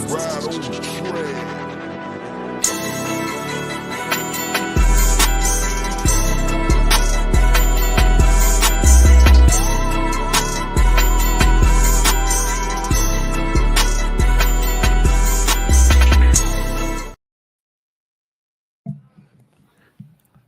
Ride on the track.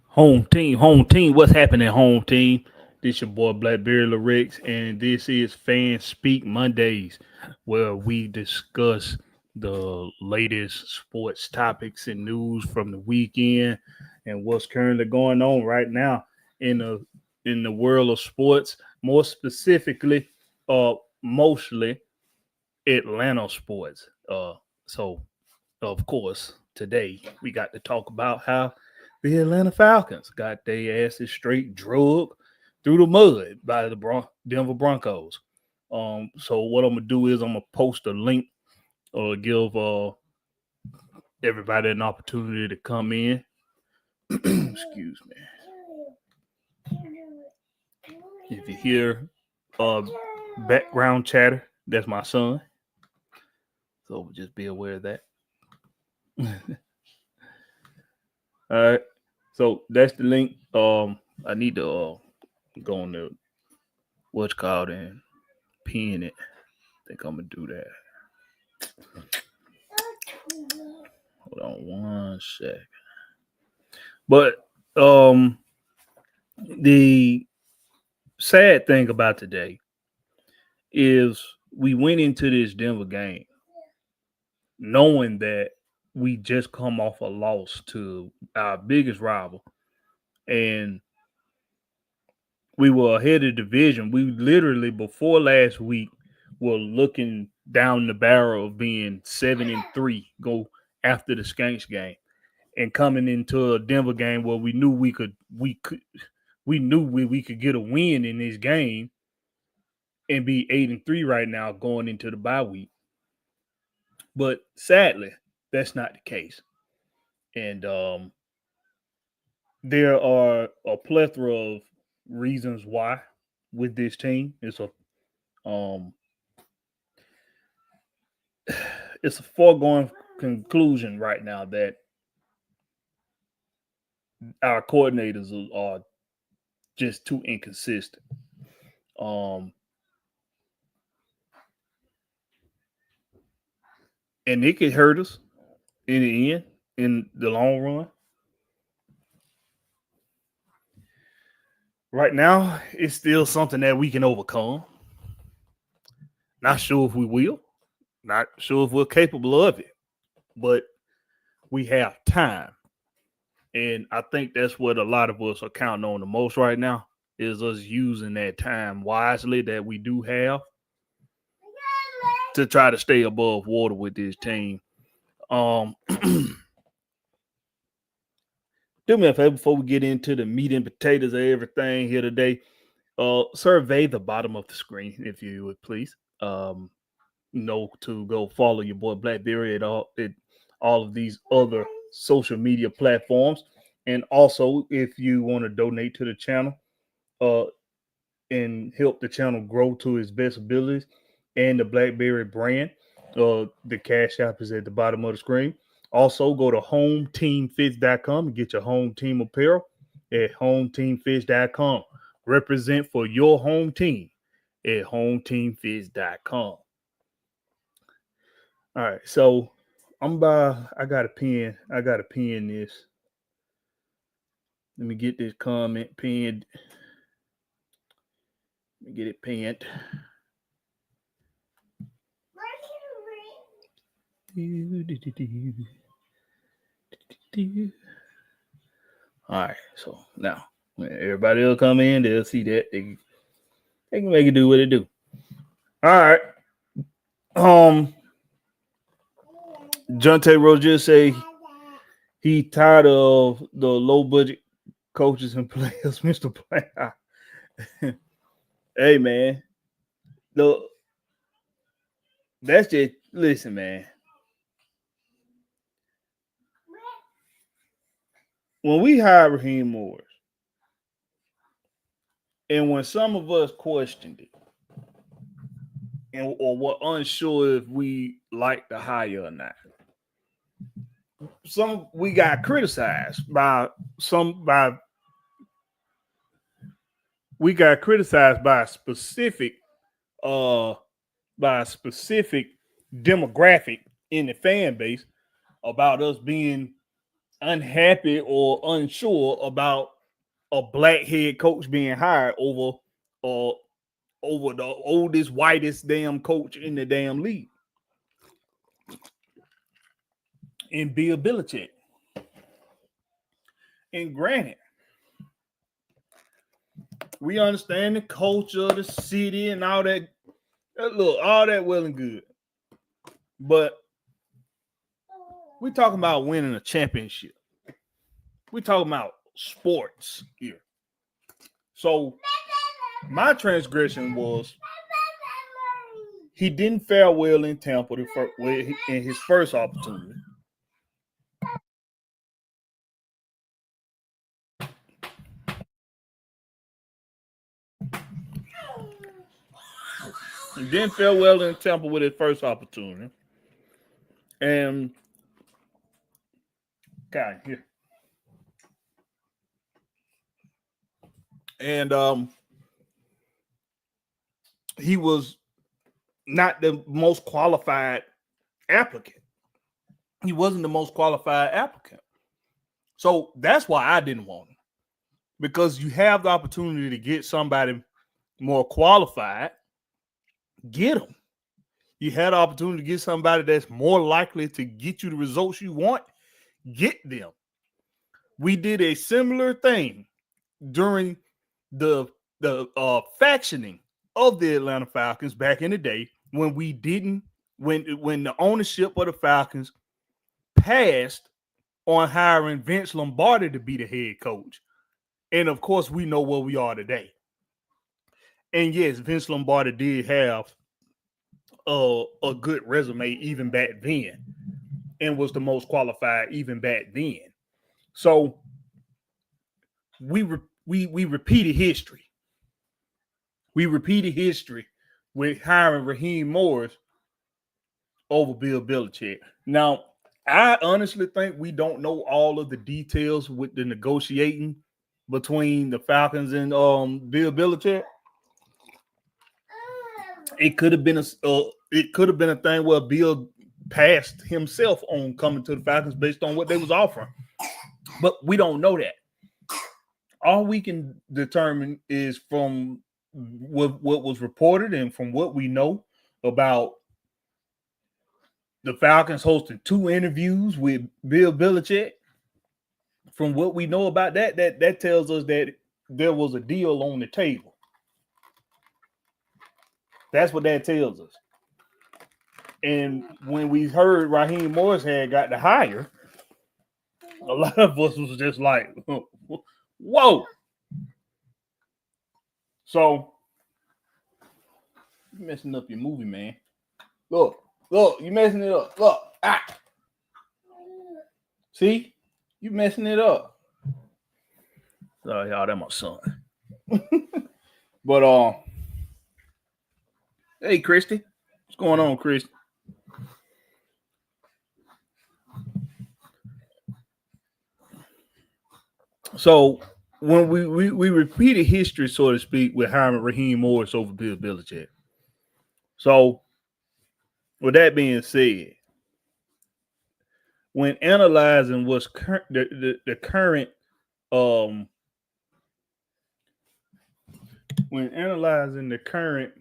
Home team. What's happening, home team? This your boy Blakberry Lyrics, and this is Fan Speak Mondays, where we discuss the latest sports topics and news from the weekend and what's currently going on right now in the world of sports. More specifically, mostly Atlanta sports. So of course, today we got to talk about how the Atlanta Falcons got their asses straight drug through the mud by the Denver Broncos. So what I'm gonna do is I'm gonna post a link or give everybody an opportunity to come in. Excuse me. If you hear uh, background chatter, that's my son. So just be aware of that. All right. So that's the link. I need to go on the what's called and pin it. I think I'm gonna do that. Hold on one sec. But the sad thing about today is we went into this Denver game knowing that we just come off a loss to our biggest rival, and we were ahead of the division. We literally before last week were looking down the barrel of being 7-3, go after the Skanks game, and coming into a Denver game where we knew we could get a win in this game and be 8-3 right now going into the bye week. But sadly, that's not the case, and there are a plethora of reasons why with this team. Um, it's a foregone conclusion right now that our coordinators are just too inconsistent. Um, and it could hurt us in the end, in the long run. Right now, it's still something that we can overcome. Not sure if we will. Not sure if we're capable of it, but we have time. And I think that's what a lot of us are counting on the most right now is us using that time wisely that we do have to try to stay above water with this team. Um, do me a favor before we get into the meat and potatoes of everything here today. Survey the bottom of the screen, if you would please. Know to go follow your boy Blakberry at all of these other social media platforms. And also, if you want to donate to the channel uh, and help the channel grow to its best abilities and the Blakberry brand, the Cash App is at the bottom of the screen. Also, go to hometeamfits.com and get your home team apparel at hometeamfits.com. Represent for your home team at hometeamfits.com. All right, so I got a pen. I got to pin this. Let me get this comment pinned. Let me get it pinned. All right, so now when everybody will come in, they'll see that they can make it do what it do. All right. Jonte Roger say he tired of the low budget coaches and players, Mr. Player. Hey man, the that's just listen, man. When we hired Raheem Morris, and when some of us questioned it, or were unsure if we like the hire or not. We got criticized by we got criticized by a specific demographic in the fan base about us being unhappy or unsure about a black head coach being hired over the oldest, whitest damn coach in the damn league. In Bill Belichick. And granted, we understand the culture, the city, and all that. Look, all that well and good. But we're talking about winning a championship. We're talking about sports here. So my transgression was he didn't fare well in Tampa in his first opportunity. He didn't fare well in Tampa with his first opportunity. And God, here. And he was not the most qualified applicant. He wasn't the most qualified applicant. So that's why I didn't want him. Because you have the opportunity to get somebody more qualified, get them. You had the opportunity to get somebody that's more likely to get you the results you want, get them. We did a similar thing during the factioning of the Atlanta Falcons back in the day when the ownership of the Falcons passed on hiring Vince Lombardi to be the head coach. And of course, we know where we are today. And yes, Vince Lombardi did have a good resume even back then and was the most qualified even back then. So we repeated history. We repeated history with hiring Raheem Morris over Bill Belichick. Now, I honestly think we don't know all of the details with the negotiating between the Falcons and Bill Belichick. It could have been a thing where Bill passed himself on coming to the Falcons based on what they was offering, but we don't know that. All we can determine is from what was reported and from what we know about the Falcons hosting 2 interviews with Bill Belichick. From what we know about that tells us that there was a deal on the table. That's what that tells us. And when we heard Raheem Morris had got the hire, a lot of us was just like, whoa. So, you messing up your movie, man. Look, you messing it up. Look, See? You messing it up. Sorry, y'all, that's my son. But hey, Christy. What's going on, Christy? So when we repeated history, so to speak, with hiring Raheem Morris over Bill Belichick. So with that being said, when analyzing what's the current when analyzing the current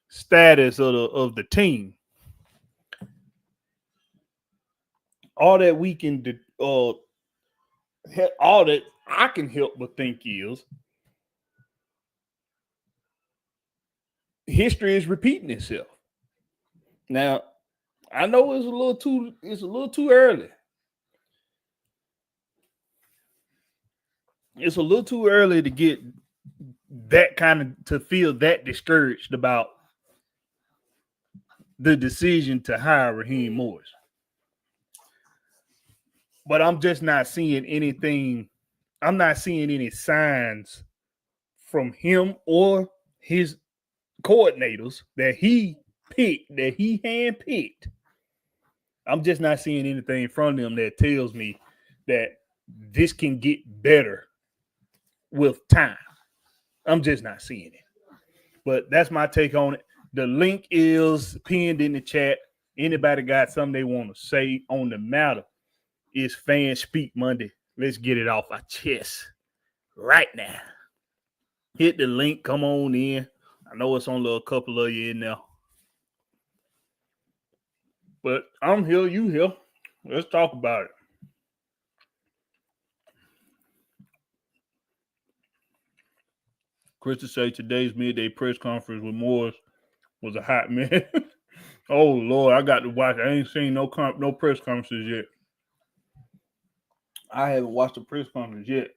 status of the team, all that we can all that I can help but think is history is repeating itself. Now, I know it's a little too early. It's a little too early to get to feel that discouraged about the decision to hire Raheem Morris. But I'm just not seeing anything. I'm not seeing any signs from him or his coordinators that he picked, that he handpicked, I'm just not seeing anything from them that tells me that this can get better with time. I'm just not seeing it. But that's my take on it. The link is pinned in the chat. Anybody got something they want to say on the matter? It's Fan Speak Monday. Let's get it off our chest right now. Hit the link. Come on in. I know it's only a couple of you in there. But I'm here. You here. Let's talk about it. Krista say today's midday press conference with Morris was a hot mess. Oh Lord, I got to watch. I ain't seen no press conferences yet. I haven't watched the press conference yet.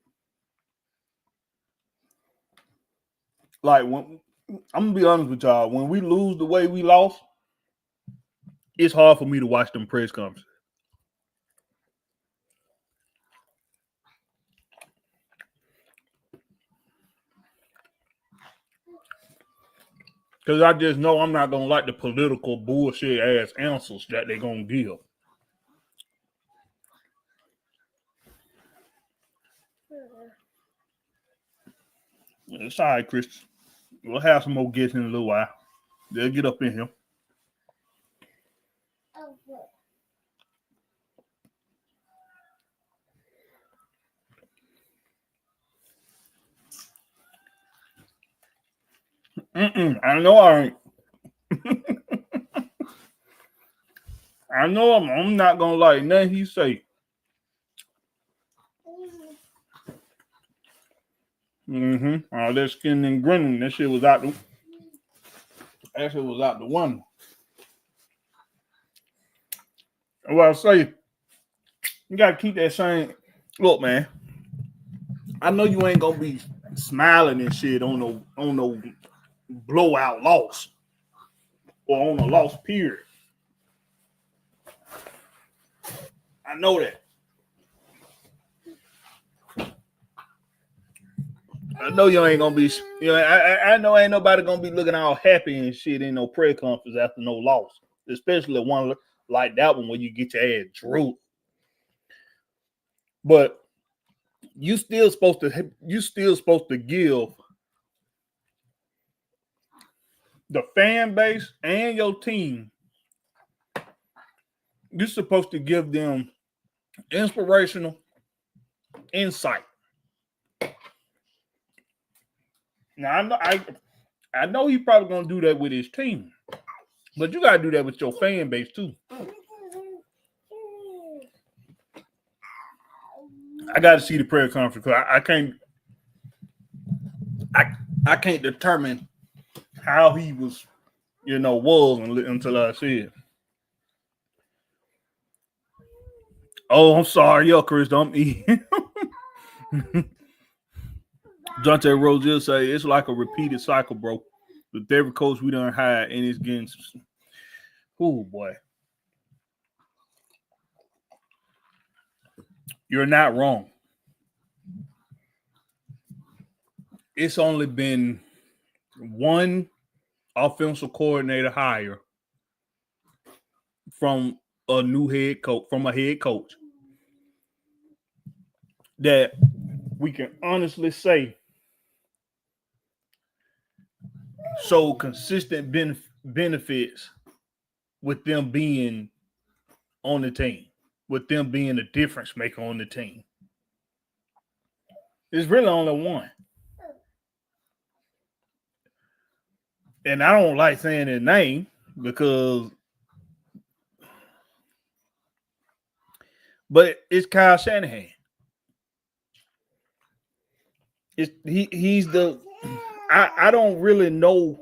Like when I'm gonna be honest with y'all, when we lose the way we lost, it's hard for me to watch them press conferences. Because I just know I'm not going to like the political bullshit ass answers that they're going to give. It's all right, Chris. We'll have some more guests in a little while. They'll get up in here. I know I ain't. I know I'm not gonna like nothing he say. All that skin and grinning, that shit was out the window. Well, I say, you gotta keep that same look, man. I know you ain't gonna be smiling and shit on no blowout loss or on a loss period. I know that. I know you ain't gonna be. I know ain't nobody gonna be looking all happy and shit in no press conference after no loss, especially one like that one where you get your ass drooled. But you still supposed to give the fan base and your team. You're supposed to give them inspirational insight. Now I know he's probably gonna do that with his team, but you gotta do that with your fan base too. I gotta see the prayer conference because I can't determine how he was until I see it. Oh, I'm sorry, yo, Chris, don't eat. Jonte Rose say it's like a repeated cycle, bro. With every coach we done hired, and it's getting. Oh boy, you're not wrong. It's only been one offensive coordinator hire from a head coach that we can honestly say so consistent benefits with them being on the team, with them being a difference maker on the team. There's really only one. And I don't like saying his name because but it's Kyle Shanahan. He's the I don't really know.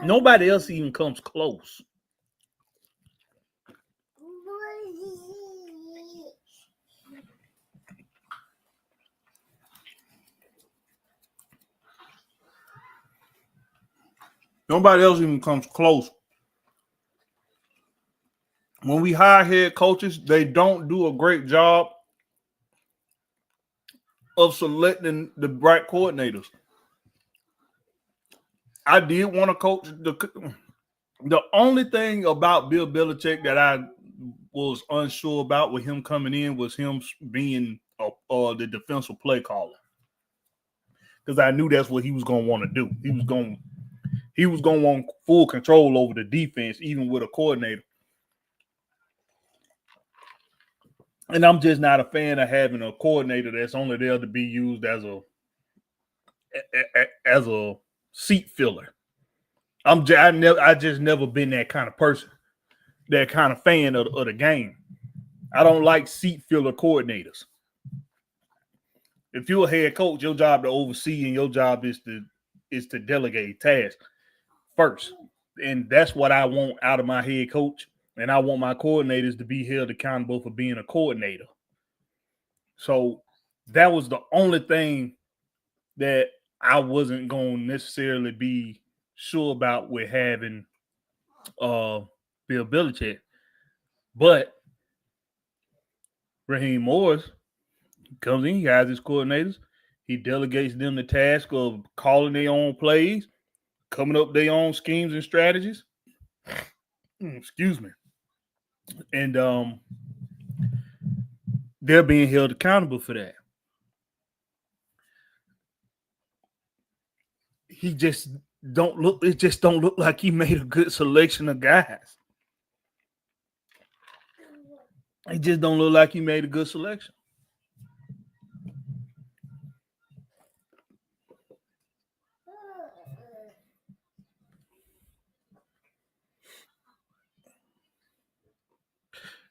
Nobody else even comes close. Nobody else even comes close. When we hire head coaches, they don't do a great job of selecting the right coordinators. I did want to coach The only thing about Bill Belichick that I was unsure about with him coming in was him being the defensive play caller, because I knew that's what he was going to want to do. He was going to want full control over the defense, even with a coordinator. And I'm just not a fan of having a coordinator that's only there to be used as a seat filler. I just never been that kind of person, that kind of fan of the game. I don't like seat filler coordinators. If you're a head coach, your job to oversee and your job is to delegate tasks first. And that's what I want out of my head coach. And I want my coordinators to be held accountable for being a coordinator. So that was the only thing that I wasn't going to necessarily be sure about with having Bill Belichick. But Raheem Morris comes in, he has his coordinators. He delegates them the task of calling their own plays, coming up their own schemes and strategies. Excuse me. And they're being held accountable for that. It just don't look like he made a good selection of guys. It just don't look like he made a good selection.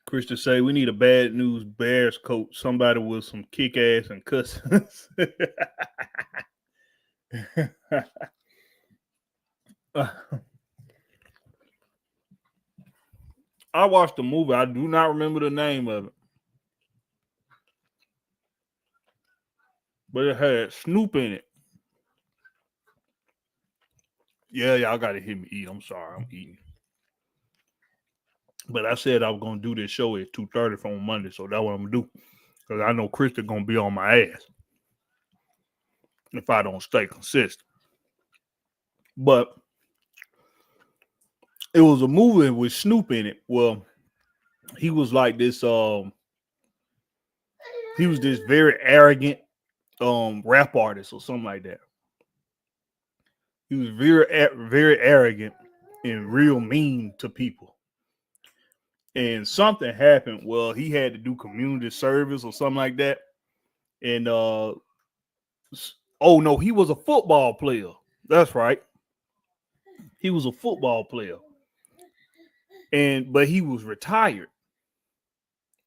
Christian say we need a bad news Bears coach, somebody with some kick ass and cussings. I watched the movie. I do not remember the name of it, but it had Snoop in it. Yeah, y'all got to hear me eat. I'm sorry, I'm eating. But I said I was gonna do this show at 2:30 from Monday, so that's what I'm gonna do. Because I know Krista gonna be on my ass if I don't stay consistent. But it was a movie with Snoop in it. Well, he was like this. He was this very arrogant rap artist or something like that. He was very arrogant and real mean to people. And something happened. Well, he had to do community service or something like that. And oh no, he was a football player. That's right. He was a football player. But he was retired.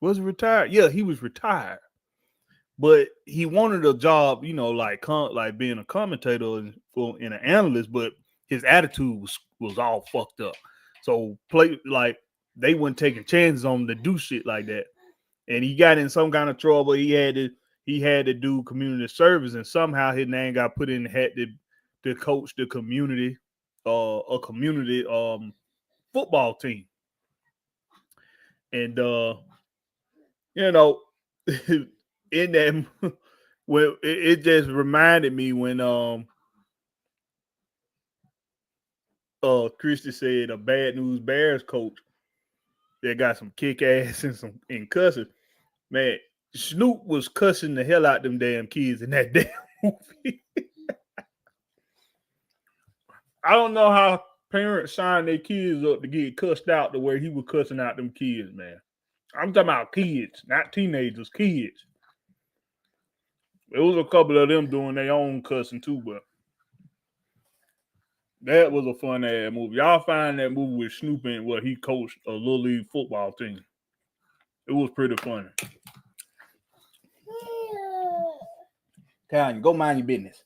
Was he retired? Yeah, he was retired. But he wanted a job, like being a commentator and an analyst. But his attitude was all fucked up. So they weren't taking chances on him to do shit like that. And he got in some kind of trouble. He had to do community service, and somehow his name got put in the hat to coach the community, a community football team. And in that, well, it just reminded me when Christy said a bad news Bears coach that got some kick ass and cussing. Man, Snoop was cussing the hell out them damn kids in that damn movie. I don't know how parents sign their kids up to get cussed out the way he was cussing out them kids, man. I'm talking about kids, not teenagers, kids. There was a couple of them doing their own cussing too, but that was a fun ass movie. Y'all find that movie with Snoop in where he coached a little league football team. It was pretty funny. Calvin, go mind your business.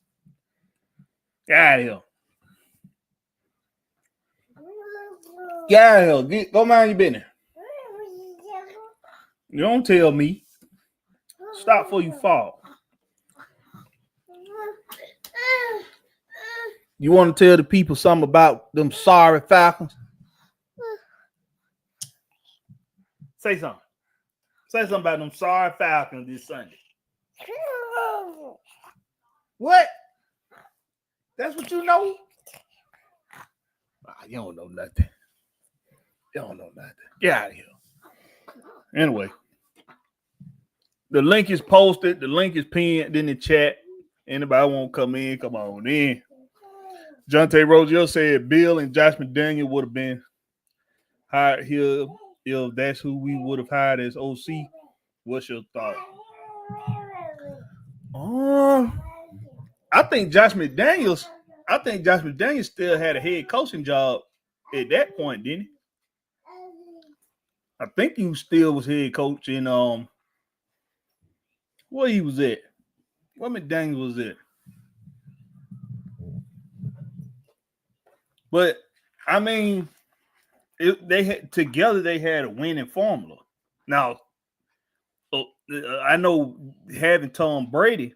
Get out of here. Get out of here. Go mind your business. You don't tell me. Stop before you fall. You want to tell the people something about them sorry Falcons? Say something. Say something about them sorry Falcons this Sunday. What? That's what you know? You don't know nothing. Y'all don't know nothing. Get out of here. Anyway, the link is posted. The link is pinned in the chat. Anybody want to come in, come on in. Jonte Rozier said Bill and Josh McDaniel would have been hired here if that's who we would have hired as OC. What's your thought? I think Josh McDaniels still had a head coaching job at that point, didn't he? I think he still was head coach in where he was at. Where McDaniels was at. But I mean, they had a winning formula. Now, I know having Tom Brady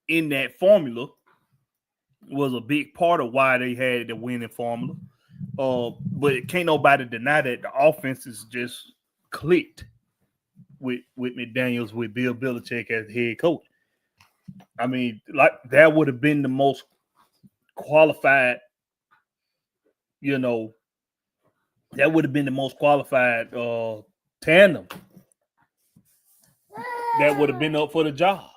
in that formula was a big part of why they had the winning formula. But can't nobody deny that the offense is just clicked with McDaniels, with Bill Belichick as head coach. I mean, like that would have been the most qualified, that would have been the most qualified tandem that would have been up for the job.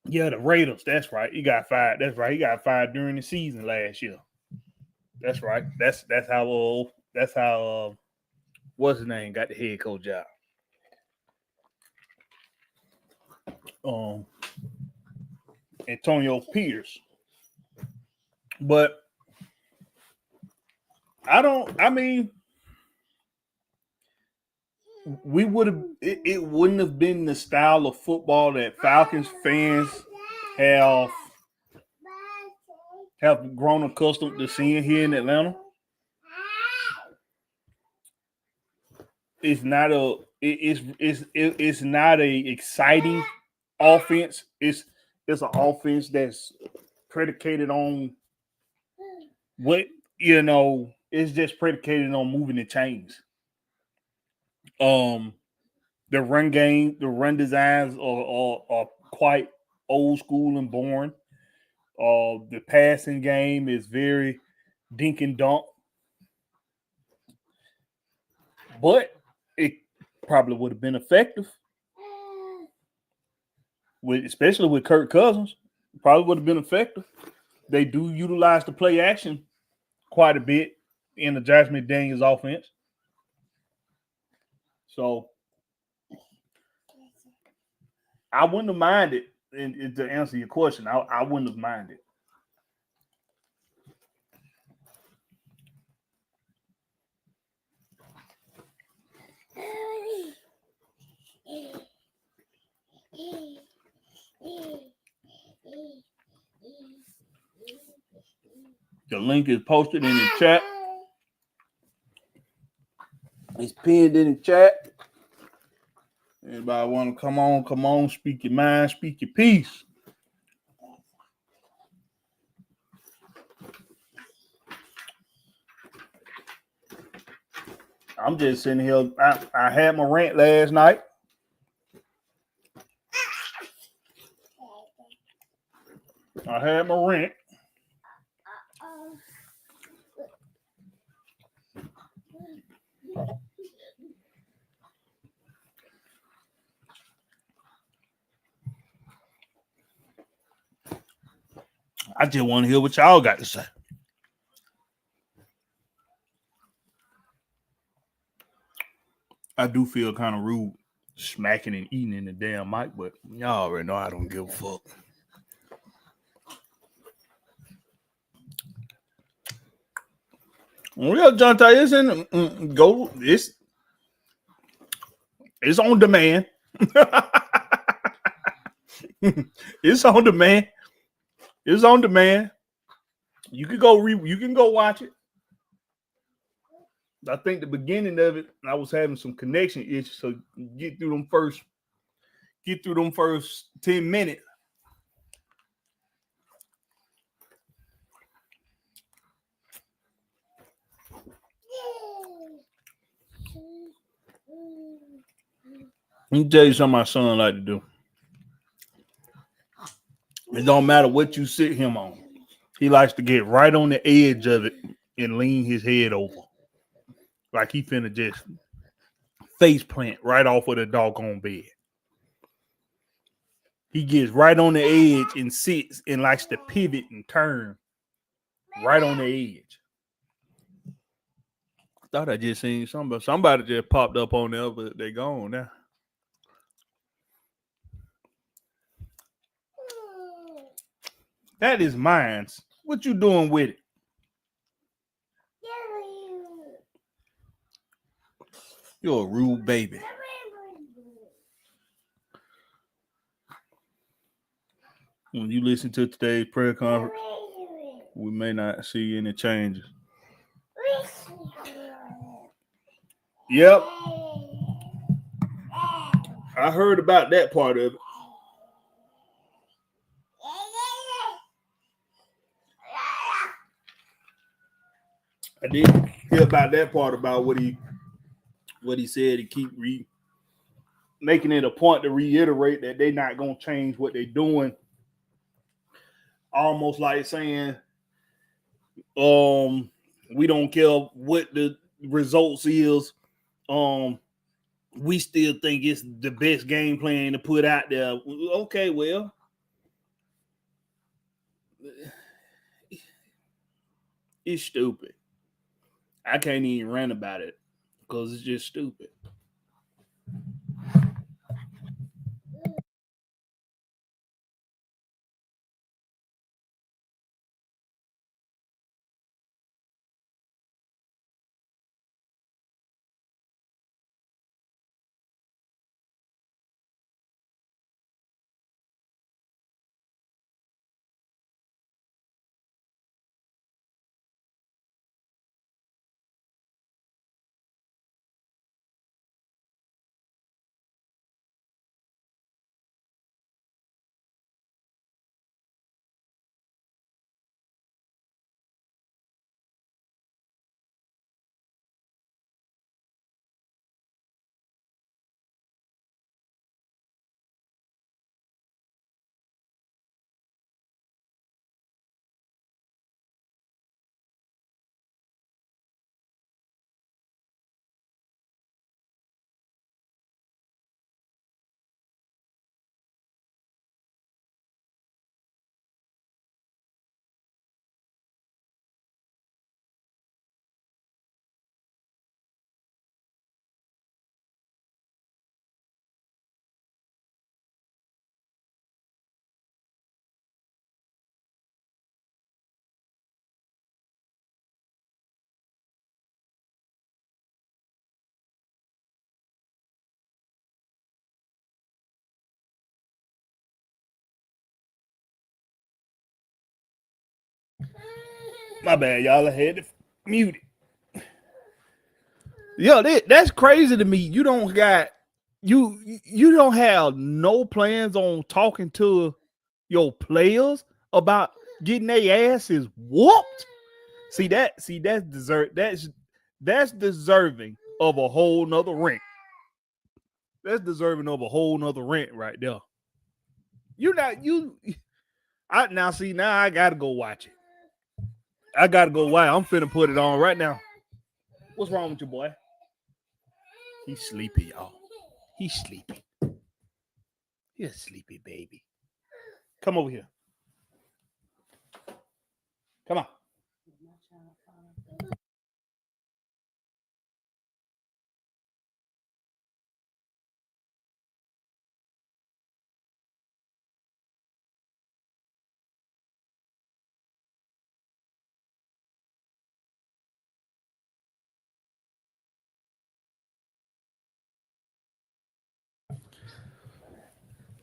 Yeah, the Raiders. That's right. He got fired. That's right. He got fired during the season last year. That's right. That's how what's his name got the head coach job. Antonio Pierce. But we would have it wouldn't have been the style of football that Falcons fans have grown accustomed to seeing here in Atlanta. It's not a exciting offense. It's an offense that's predicated on it's just predicated on moving the chains. The run game, the run designs are quite old school and boring. The passing game is very dink and dunk. But it probably would have been effective. Especially with Kirk Cousins. Probably would have been effective. They do utilize the play action quite a bit in the Josh McDaniels offense. So I wouldn't have minded, and to answer your question, I wouldn't have minded. The link is posted in the chat. It's pinned in the chat. Everybody want to come on, speak your mind, speak your piece. I'm just sitting here. I had my rant last night. I just want to hear what y'all got to say. I do feel kind of rude smacking and eating in the damn mic, but y'all already know I don't give a fuck. Well, Jonte, it's on demand. It's on demand. It's on demand. You can go watch it. I think the beginning of it, I was having some connection issues, so get through them first 10 minutes. Let me tell you something my son like to do. It don't matter what you sit him on. He likes to get right on the edge of it and lean his head over. Like he finna just face plant right off of the doggone bed. He gets right on the edge and sits and likes to pivot and turn right on the edge. I thought I just seen somebody just popped up on there, but they gone now. That is mine. What you doing with it? You're a rude baby. When you listen to today's prayer conference, we may not see any changes. Yep. I heard about that part of it. I did hear about that part about what he said. He keep making it a point to reiterate that they're not gonna change what they're doing. Almost like saying, we don't care what the results is. We still think it's the best game plan to put out there. Okay, well, it's stupid. I can't even rant about it because it's just stupid. My bad, y'all. I had to mute it. Yo, that's crazy to me. You don't have no plans on talking to your players about getting their asses whooped. That's deserving of a whole nother rant. That's deserving of a whole nother rant right there. Now I gotta go watch it. I gotta go watch. I'm finna put it on right now. What's wrong with you, boy? He's sleepy, y'all. He's sleepy. He's a sleepy baby. Come over here. Come on.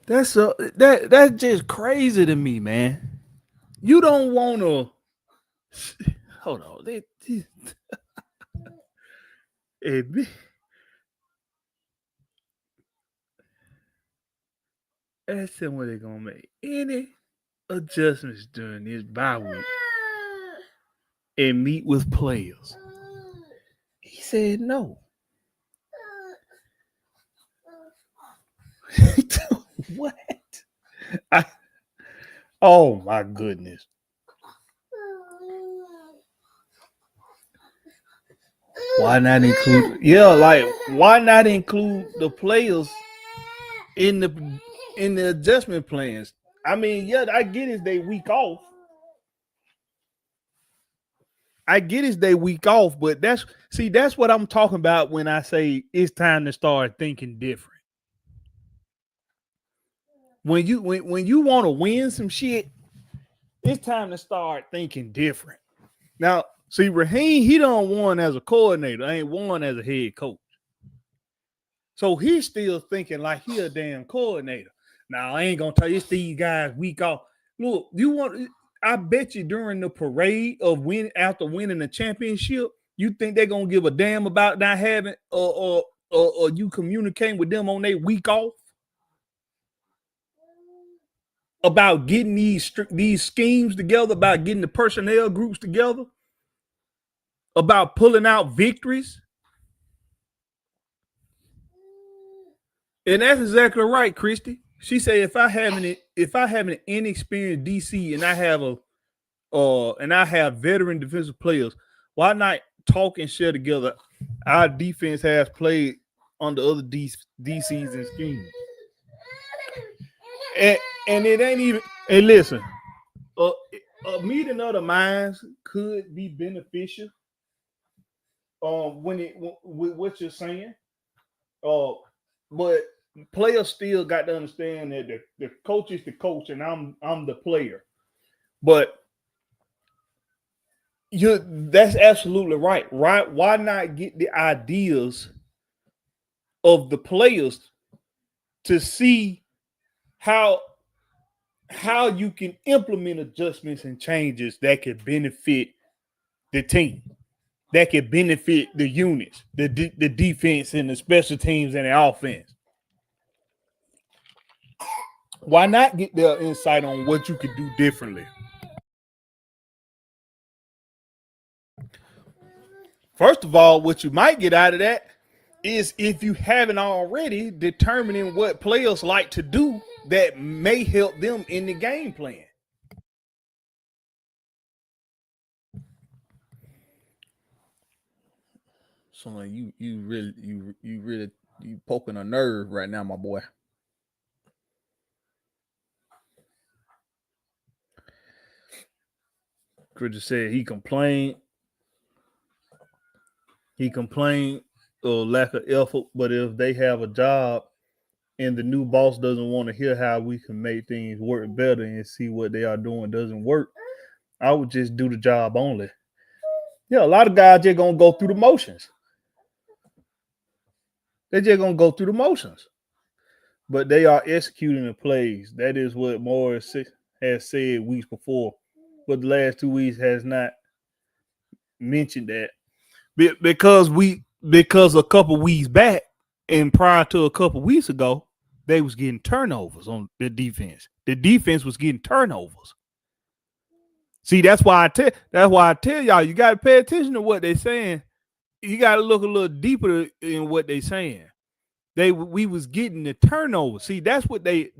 That's just crazy to me, man. You don't want to. Hold on. Ask them what they're gonna make any adjustments during this bye week and meet with players. He said no. What? Oh my goodness. Why not include? Yeah, like why not include the players in the adjustment plans? I mean, yeah, I get it's they week off. But that's what I'm talking about when I say it's time to start thinking different. When you want to win some shit, it's time to start thinking different. Now, see, Raheem, he don't won as a coordinator, ain't won as a head coach. So he's still thinking like he a damn coordinator. Now I ain't gonna tell you it's these guys week off. Look, I bet you during the parade of after winning the championship, you think they're gonna give a damn about not having or you communicating with them on their week off about getting these schemes together, about getting the personnel groups together, about pulling out victories. And that's exactly right, Christy. She said if I have an inexperienced DC and I have veteran defensive players, why not talk and share together? Our defense has played under other DCs and schemes. And it ain't even and listen, a meeting of the minds could be beneficial when it with what you're saying. Uh but players still got to understand that the coach is the coach and I'm the player. But that's absolutely right. Right? Why not get the ideas of the players to see how you can implement adjustments and changes that could benefit the team, that could benefit the units, the defense and the special teams and the offense. Why not get their insight on what you could do differently? First of all, what you might get out of that is if you haven't already determining what players like to do that may help them in the game plan. So you poking a nerve right now, my boy. Chris said he complained. He complained of lack of effort, but if they have a job and the new boss doesn't want to hear how we can make things work better and see what they are doing doesn't work, I would just do the job only. Yeah, a lot of guys just gonna go through the motions. They're just gonna go through the motions, but they are executing the plays. That is what Morris has said weeks before, but the last 2 weeks has not mentioned that because a couple weeks back and prior to a couple weeks ago, they was getting turnovers on the defense. The defense was getting turnovers. See, that's why I tell y'all you got to pay attention to what they're saying. You got to look a little deeper in what they're saying. We was getting the turnover. See, that's what they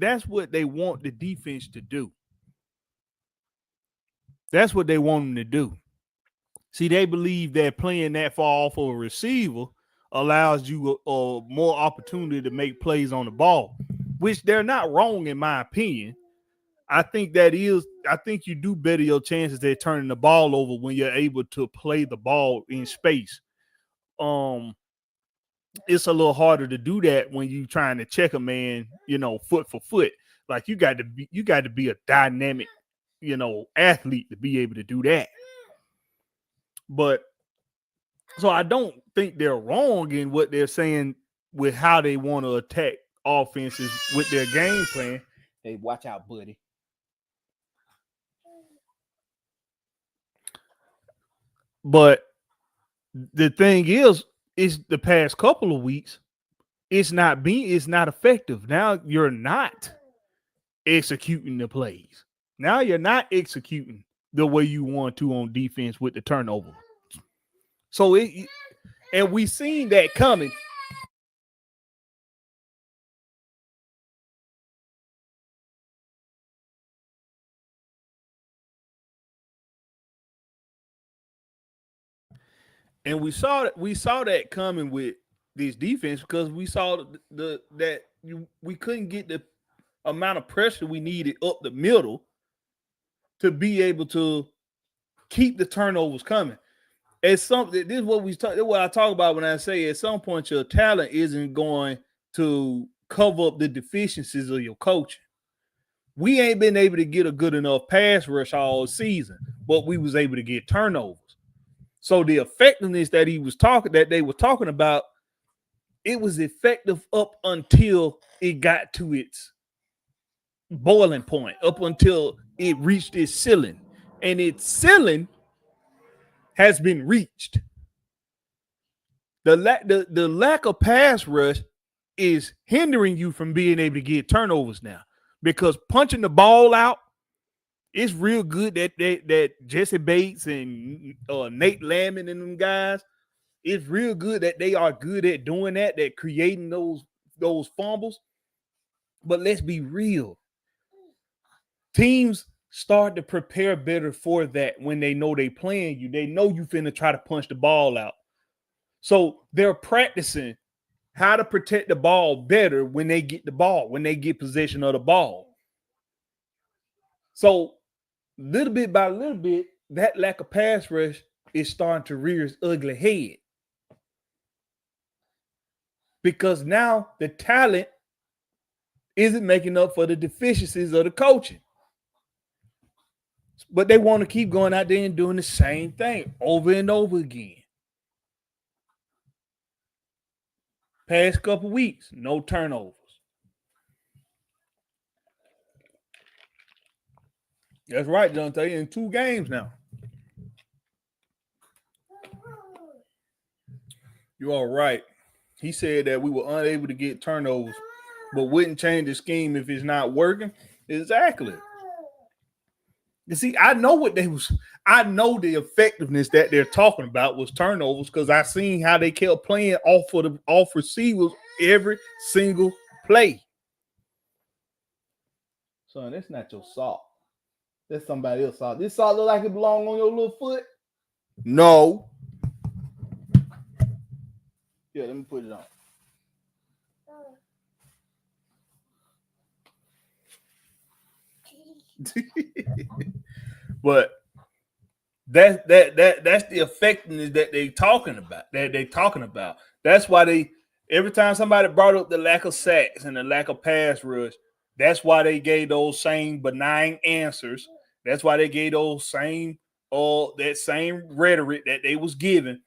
want the defense to do. That's what they want them to do. See, they believe that playing that far off of a receiver allows you more opportunity to make plays on the ball, which they're not wrong in my opinion. I think you do better your chances at turning the ball over when you're able to play the ball in space. It's a little harder to do that when you're trying to check a man, foot for foot. Like you got to be a dynamic, athlete to be able to do that. But so I don't think they're wrong in what they're saying with how they want to attack offenses with their game plan. Hey, watch out, buddy. But the thing is the past couple of weeks, it's not effective. Now you're not executing the plays. Now you're not executing the way you want to on defense with the turnover. So and we seen that coming. And we saw that coming with this defense because we saw we couldn't get the amount of pressure we needed up the middle to be able to keep the turnovers coming. This is what I talk about when I say at some point your talent isn't going to cover up the deficiencies of your coaching. We ain't been able to get a good enough pass rush all season, but we was able to get turnovers. So the effectiveness that they were talking about, it was effective up until it got to its boiling point, up until it reached its ceiling. And its ceiling has been reached. The lack of pass rush is hindering you from being able to get turnovers now. Because punching the ball out, it's real good that Jesse Bates and Nate Lamon and them guys, it's real good that they are good at doing that creating those fumbles. But let's be real. Teams start to prepare better for that when they know they playing you. They know you finna try to punch the ball out. So they're practicing how to protect the ball better when they get the ball, when they get possession of the ball. So little bit by little bit, that lack of pass rush is starting to rear its ugly head. Because now the talent isn't making up for the deficiencies of the coaching. But they want to keep going out there and doing the same thing over and over again. Past couple weeks, no turnovers. That's right, Jonte, in 2 games now. You're all right. He said that we were unable to get turnovers, but wouldn't change the scheme if it's not working. Exactly. You see, I know the effectiveness that they're talking about was turnovers because I seen how they kept playing off receivers every single play. Son, that's not your salt. That's somebody else's salt. This salt look like it belongs on your little foot? No. Yeah, let me put it on. But that's the effectiveness that they're talking about. That's why every time somebody brought up the lack of sacks and the lack of pass rush, that's why they gave those same benign answers. That's why they gave those same that same rhetoric that they was giving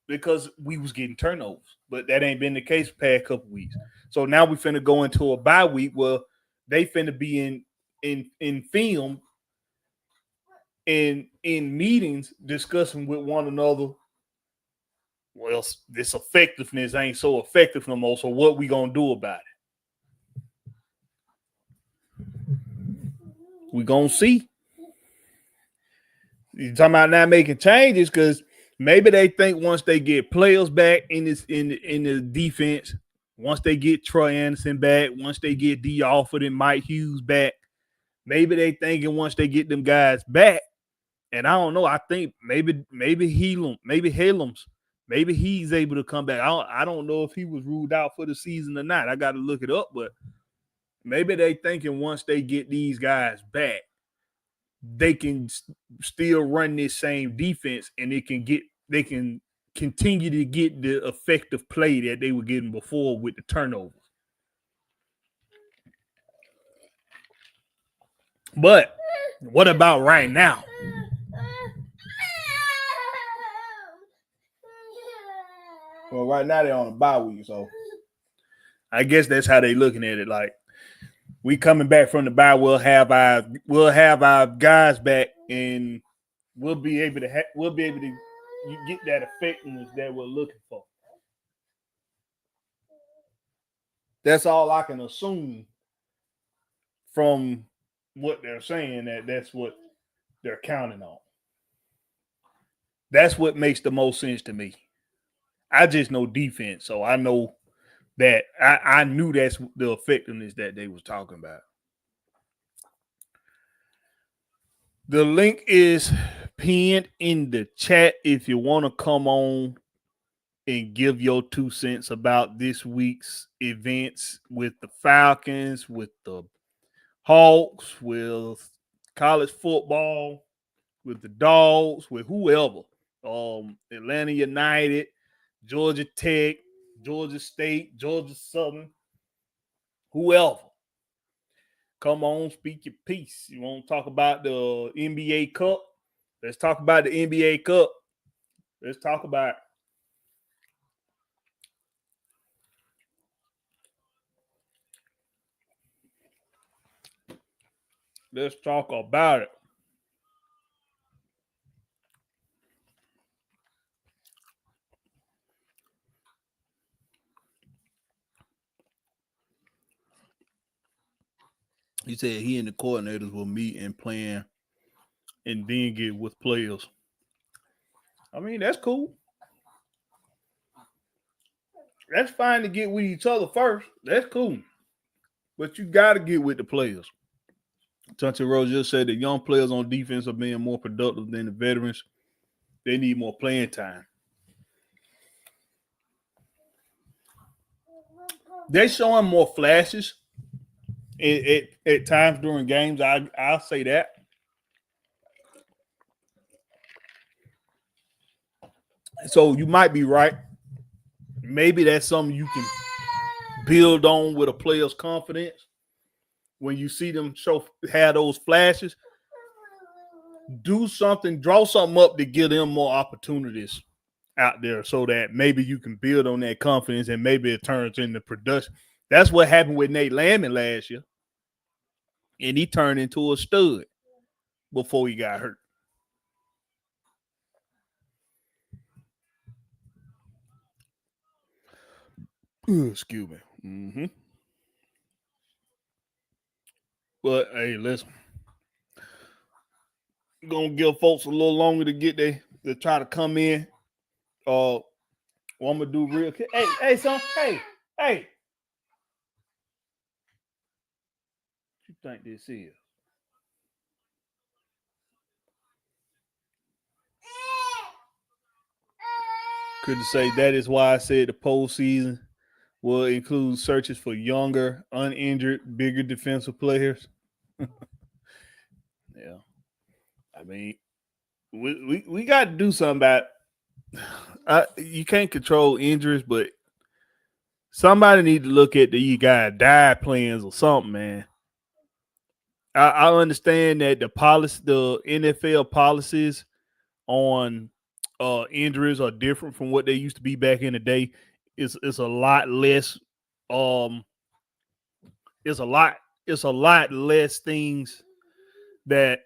because we was getting turnovers. But that ain't been the case for the past couple weeks. So now we finna go into a bye week where they finna be in film and in meetings discussing with one another, well, this effectiveness ain't so effective no more, so what we gonna do about it? We gonna see. You're talking about not making changes because maybe they think once they get players back in the defense, once they get Troy Anderson back, once they get D. Alford and Mike Hughes back, maybe they thinking once they get them guys back, and I don't know. I think maybe Helms, maybe he's able to come back. I don't know if he was ruled out for the season or not. I got to look it up, but maybe they thinking once they get these guys back, they can still run this same defense and they can continue to get the effective play that they were getting before with the turnovers. But what about right now? Well, right now they're on a bye week, so I guess that's how they're looking at it. Like, we coming back from the bye, we'll have our guys back, and we'll be able to get that effectiveness that we're looking for. That's all I can assume from what they're saying, that's what they're counting on. That's what makes the most sense to me. I just know defense, so I know that I knew that's the effectiveness that they was talking about. The link is pinned in the chat if you want to come on and give your 2 cents about this week's events with the Falcons, with the Hawks, with college football, with the Dogs, with whoever. Atlanta United, Georgia Tech, Georgia State, Georgia Southern, whoever. Come on, speak your piece. You want to talk about the NBA Cup? Let's talk about the NBA Cup. Let's talk about it. Let's talk about it. He said he and the coordinators will meet and plan and then get with players. I mean, that's cool. That's fine to get with each other first. That's cool. But you got to get with the players. Tunchi Rose just said that young players on defense are being more productive than the veterans. They need more playing time. They're showing more flashes at times during games. I'll say that. So you might be right. Maybe that's something you can build on with a player's confidence. When you see them have those flashes, do something, draw something up to give them more opportunities out there so that maybe you can build on that confidence and maybe it turns into production. That's what happened with Nate Landman last year. And he turned into a stud before he got hurt. Excuse me. Mm-hmm. But hey, listen. Gonna give folks a little longer to get there to try to come in. What I'm gonna do real quick. Hey, son. Hey. What you think this is? Couldn't say that is why I said the postseason will include searches for younger, uninjured, bigger defensive players. Yeah. I mean, we got to do something about you can't control injuries, but somebody need to look at the guy dive plans or something, man. I understand that the NFL policies on injuries are different from what they used to be back in the day. It's a lot less. It's a lot less things that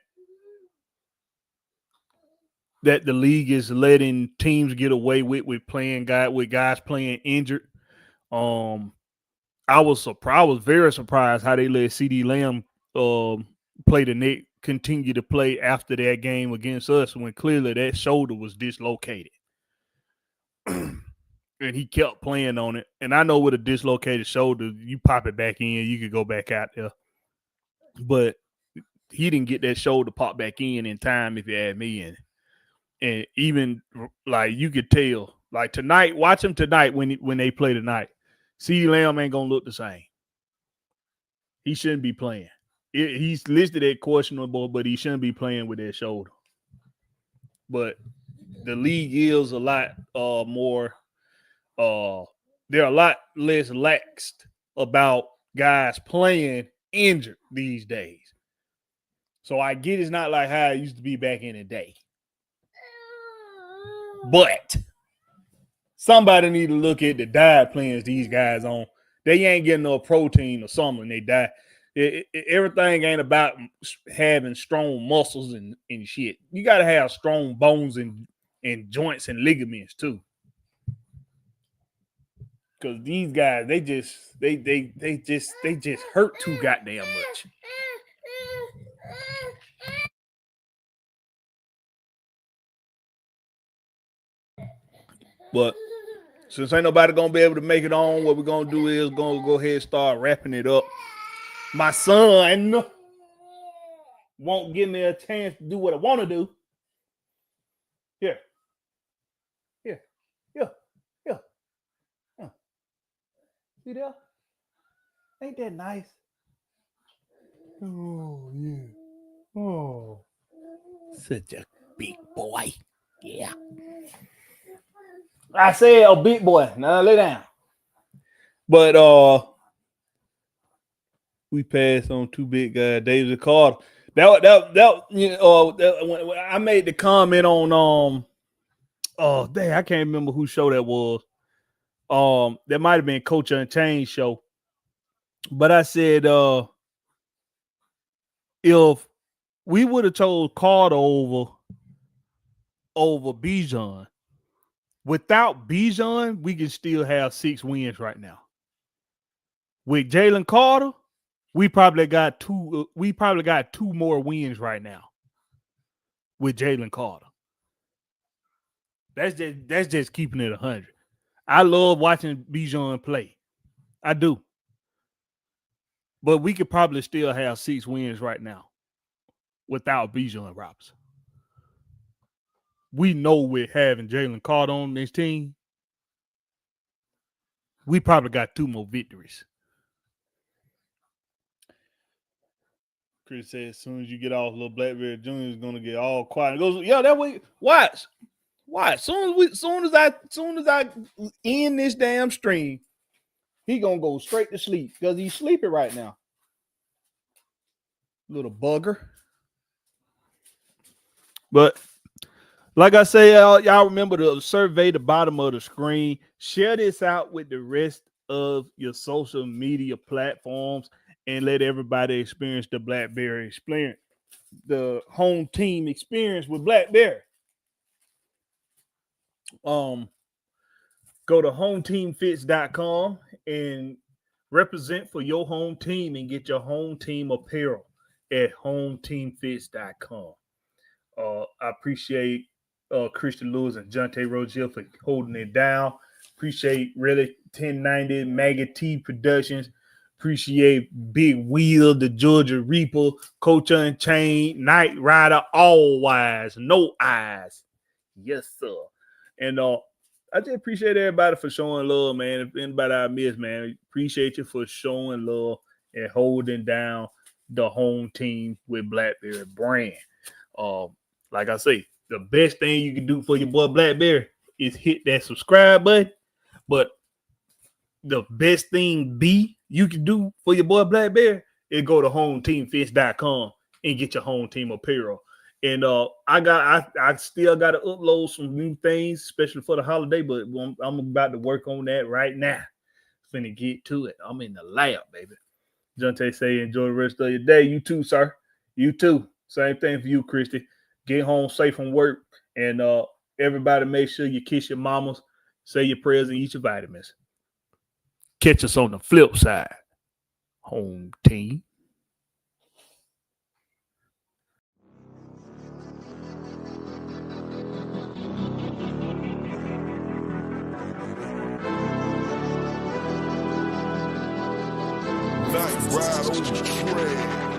the league is letting teams get away with playing guys playing injured. I was very surprised how they let CD Lamb play the net, continue to play after that game against us when clearly that shoulder was dislocated. And he kept playing on it. And I know with a dislocated shoulder, you pop it back in, you could go back out there. But he didn't get that shoulder popped back in time if you add me in. And even like you could tell, like tonight, watch him tonight when they play tonight. CeeDee Lamb ain't gonna look the same. He shouldn't be playing. He's listed at questionable, but he shouldn't be playing with that shoulder. But the league is a lot more. They're a lot less laxed about guys playing injured these days. So I get it's not like how it used to be back in the day. But somebody need to look at the diet plans these guys on. They ain't getting no protein or something when they die. Everything ain't about having strong muscles and shit. You got to have strong bones and joints and ligaments too. Because these guys, they just hurt too goddamn much. But since ain't nobody gonna be able to make it on, what we're gonna do is gonna go ahead and start wrapping it up. My son won't give me a chance to do what I want to do. Here. Here. Here. Here. Here. See there? Ain't that nice? Oh, yeah. Oh. Such a big boy. Yeah. I said a big boy. Now lay down. But we passed on two big guys, David Carter. That you know, when I made the comment on oh dang, I can't remember whose show that was. That might have been Coach Unchained show. But I said if we would have chose Carter over Bijan, without Bijan, we can still have 6 wins right now. With Jalen Carter, we probably got two more wins right now with Jalen Carter. That's just keeping it 100. I love watching Bijan play. I do. But we could probably still have 6 wins right now without Bijan Robinson. We know with having Jalen Carter on this team, we probably got 2 more victories. Chris said, as soon as you get off, little Blakberry Jr. is gonna get all quiet. He goes, yeah, that way. Watch. Soon as I end this damn stream, he gonna go straight to sleep because he's sleeping right now. Little bugger. But like I say, y'all remember to survey the bottom of the screen. Share this out with the rest of your social media platforms and let everybody experience the Blakberry experience, the home team experience with Blakberry. Go to hometeamfits.com and represent for your home team and get your home team apparel at hometeamfits.com. I appreciate Christian Lewis and Jonte Rozier for holding it down. Appreciate really 1090 Maggie T Productions. Appreciate Big Wheel, the Georgia Reaper, Coach Unchained, Night Rider, all wise, no eyes. Yes, sir. And I just appreciate everybody for showing love, man. If anybody I miss, man, appreciate you for showing love and holding down the home team with Blakberry brand. Like I say, the best thing you can do for your boy Blakberry is hit that subscribe button. But the best thing you can do for your boy Blakberry is go to hometeamfits.com and get your home team apparel. And I still got to upload some new things, especially for the holiday, but I'm about to work on that right now. Finna get to it. I'm in the lab, baby. Jonte say, enjoy the rest of your day. You too, sir. You too. Same thing for you, Christy. Get home safe from work. And everybody make sure you kiss your mamas, say your prayers, and eat your vitamins. Catch us on the flip side. Home team. Night ride on the train.